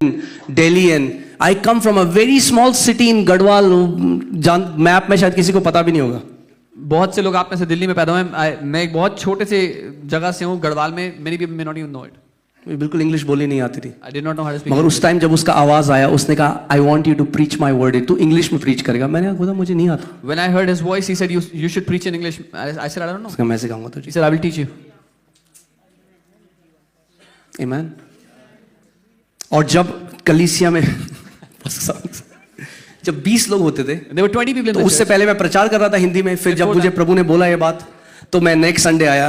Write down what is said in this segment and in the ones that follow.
Delhi and I come from a very small city in Gadwal. Map में शायद किसी को पता भी नहीं होगा. बहुत से लोग आप में से दिल्ली में पैदा हुए हैं. मैं एक बहुत छोटे से जगह से हूँ गढ़वाल में. many people may not even know it. बिल्कुल इंग्लिश बोली नहीं आती थी. I did not know how to speak. मगर उस टाइम जब उसका आवाज आया उसने कहा I want you to preach my word. तू इंग्लिश में प्रीच करेगा. मैंने कहा मुझे नहीं आता. When I heard his voice, he said you should preach in English. I said I don't know. उसका मैं सिखाऊंगा तुझे. He said I will teach you. Amen. और जब कलीसिया में जब 20 लोग होते थे There were 20 people in तो the उससे church. पहले मैं प्रचार कर रहा था हिंदी में. फिर जब मुझे प्रभु ने बोला ये बात तो मैं नेक्स्ट संडे आया.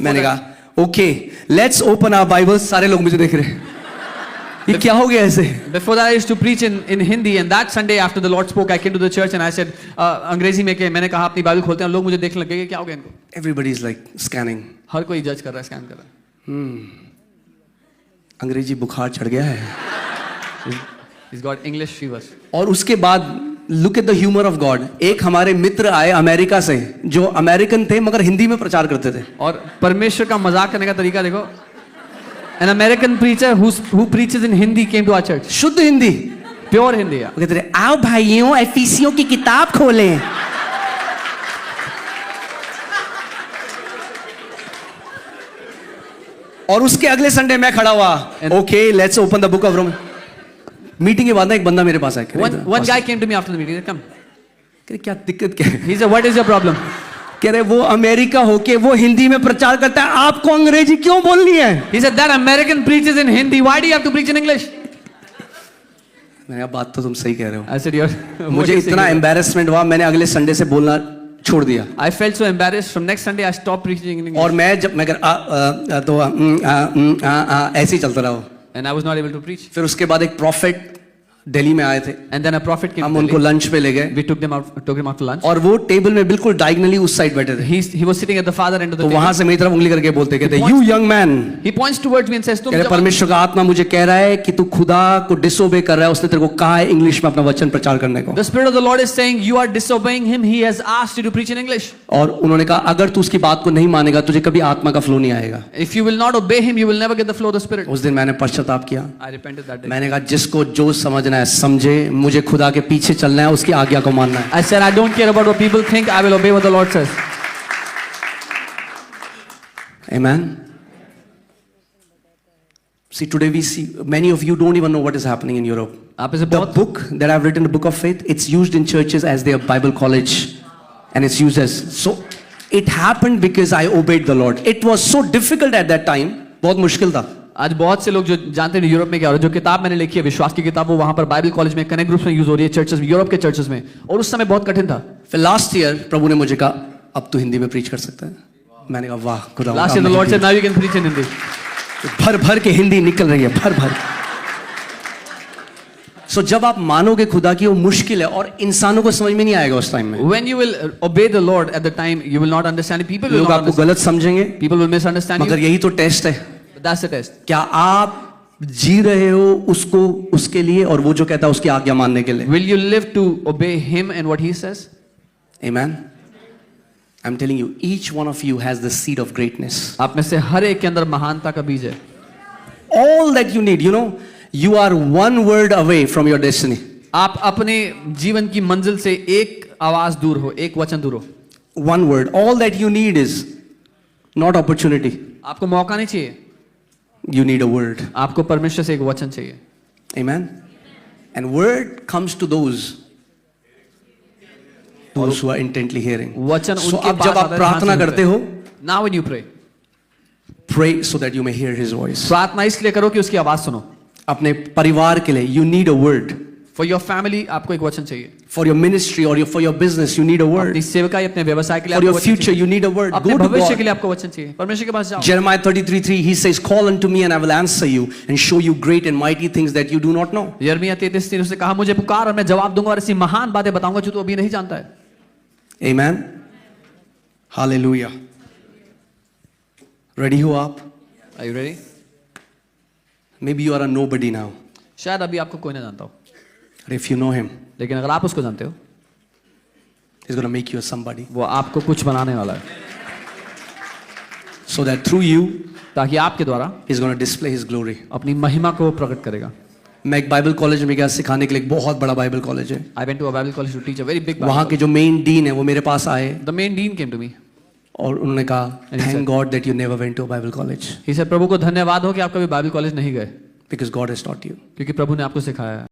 मैंने कहा okay let's open our Bibles. सारे लोग मुझे देख रहे हैं. ये क्या हो गया ऐसे? Before that I used to preach in Hindi and that Sunday after the Lord spoke I came to the church and I said अंग्रेजी में के मैंने कहा अपनी बाइबल खोलते हैं. लोग मुझे देखने लगे कि क्या हो गया इनको. Everybody is like scanning. हर कोई जज कर रहा है, स्कैन कर रहा है. अंग्रेजी बुखार चढ़ गया है. He's got English fevers. और उसके बाद look at the humour of God. एक हमारे मित्र आए अमेरिका से जो अमेरिकन थे मगर हिंदी में प्रचार करते थे. और परमेश्वर का मजाक करने का तरीका देखो. An American preacher who preaches in Hindi came to our church. शुद्ध हिंदी, Pure Hindi. वो कहते थे आओ भाइयों एफिसियों की किताब खोलें. और उसके अगले संडे मैं खड़ा हुआ. Okay let's open the book of Roman. Meeting के बाद ना एक बंदा मेरे पास आया. One guy came to me after the meeting. He said, come. कह रहे क्या दिक्कत क्या है? He said, what is your problem? कह रहे वो अमेरिका होके वो हिंदी में प्रचार करता है, आपको अंग्रेजी क्यों बोलनी है? He said, that American preaches in Hindi. Why do you have to preach in English? मैंने कहा बात तो तुम सही कह रहे हो. I said, you're. मुझे इतना एम्बैरेसमेंट हुआ मैंने अगले संडे से बोलना छोड़ दिया. I felt so embarrassed. From next Sunday I stopped preaching in English. और मैं जब मैं तो ऐसे ही चलता रहा. And I was not able to preach. फिर उसके बाद एक प्रॉफिट दिल्ली में आए थे. And then a prophet came. हम उनको लंच पे ले गए. We took him out to lunch. और वो टेबल में बिल्कुल डायगोनली उस साइड बैठे थे. He was sitting at the farther end of the तो table. वहां से मेरी तरफ उंगली करके बोलते कहते you young man. He points towards me and says, कह रहे परमेश्वर का आत्मा मुझे कह रहा है कि तू खुदा को डिसोबे कर रहा है. उसने तेरे को कहा है इंग्लिश में अपना वचन प्रचार करने को. The Spirit of the Lord is saying you are disobeying him. He has asked you to preach in English. और उन्होंने कहा अगर तू उसकी बात को नहीं मानेगा तुझे कभी आत्मा का फ्लो नहीं आएगा. If you will not obey him, you will never get the flow of the Spirit. उस दिन मैंने पश्चाताप किया. I repented that day. मैंने कहा जिसको जो समझना है समझे. मुझे खुदा के पीछे चलना है, उसकी आज्ञा को मानना है. I said I don't care about what people think. I will obey what the Lord says. Amen. See today we see many of you don't even know what is happening in Europe. The book that I've written, the book of faith, it's used in churches as their Bible college and it's used as so. It happened because I obeyed the Lord. It was so difficult at that time. बहुत मुश्किल था. आज बहुत से लोग जो जानते हैं यूरोप में क्या हो रहा है. जो किताब मैंने लिखी है विश्वास की किताब वो वहां पर बाइबल कॉलेज में कनेक्ट ग्रुप्स में यूज हो रही है चर्चेस में, यूरोप के चर्चेस में. और उस समय बहुत कठिन था. फिर लास्ट ईयर प्रभु ने मुझे कहा अब तू हिंदी में प्रीच कर सकता है. मैंने कहा वाह खुदा. Last year the lord said now you can preach in Hindi. भर भर के हिंदी निकल रही है भर भर. सो जब आप मानोगे खुदा की वो मुश्किल है और इंसानों को समझ में नहीं आएगा उस टाइम में. When you will obey the Lord at the time you will not understand it. People will लोग not आपको गलत समझेंगे. People will misunderstand you. मगर यही तो टेस्ट है. That's the test. क्या आप जी रहे हो उसको उसके लिए और वो जो कहता है उसकी आज्ञा मानने के लिए. Will you live to obey him and what he says? Amen. I'm telling you each one of you has the seed of greatness. आप में से हर एक के अंदर महानता का बीज है. All that you need, you know, you are one word away from your destiny. आप अपने जीवन की मंजिल से एक आवाज दूर हो, एक वचन दूर हो. One word. All that you need is not opportunity. आपको मौका नहीं चाहिए. You need a word. आपको परमेश्वर से एक वचन चाहिए. Amen. And word comes to those who are intently hearing. वचन So उनके अब जब आप प्रार्थना करते हो, now when you pray, pray so that you may hear His voice. प्रार्थना इसलिए करो कि उसकी आवाज सुनो. अपने परिवार के लिए you need a word. For your family आपको एक वचन चाहिए. For your ministry or for your business you need a word. अपनी सेवकाई अपने व्यवसाय के लिए For your future you need a word. अपने Go to भविष्य के God. लिए आपको वचन चाहिए. परमेश्वर के पास जाओ. Jeremiah 33:3 he says call unto me and I will answer you and show you great and mighty things that you do not know. यिर्मयाह 33:3 उसने कहा मुझे पुकार और मैं जवाब दूंगा और ऐसी महान बातें बताऊंगा जो तू अभी नहीं जानता है. Amen. Hallelujah. Ready हो आप? Are you ready? Maybe you are a nobody now. शायद अभी आपको कोई नहीं जानता हो. But if you know him, लेकिन अगर आप उसको जानते हो, he's going to make you a somebody. वो आपको कुछ बनाने वाला है. So that through you, ताकि आपके द्वारा he's going to display his glory. अपनी महिमा को प्रकट करेगा. मैं एक बाइबल कॉलेज में गया सिखाने के लिए, एक बहुत बड़ा बाइबल कॉलेज है. I went to a Bible college to teach a very big Bible वहाँ के जो मेन डीन है वो मेरे पास आए college. The main dean came to me. और उन्होंने कहा, And he said- thank God that you never went to a Bible college He said, प्रभु को धन्यवाद हो कि आप कभी बाइबल कॉलेज नहीं गए, because God has taught you. क्योंकि प्रभु ने आपको सिखाया है.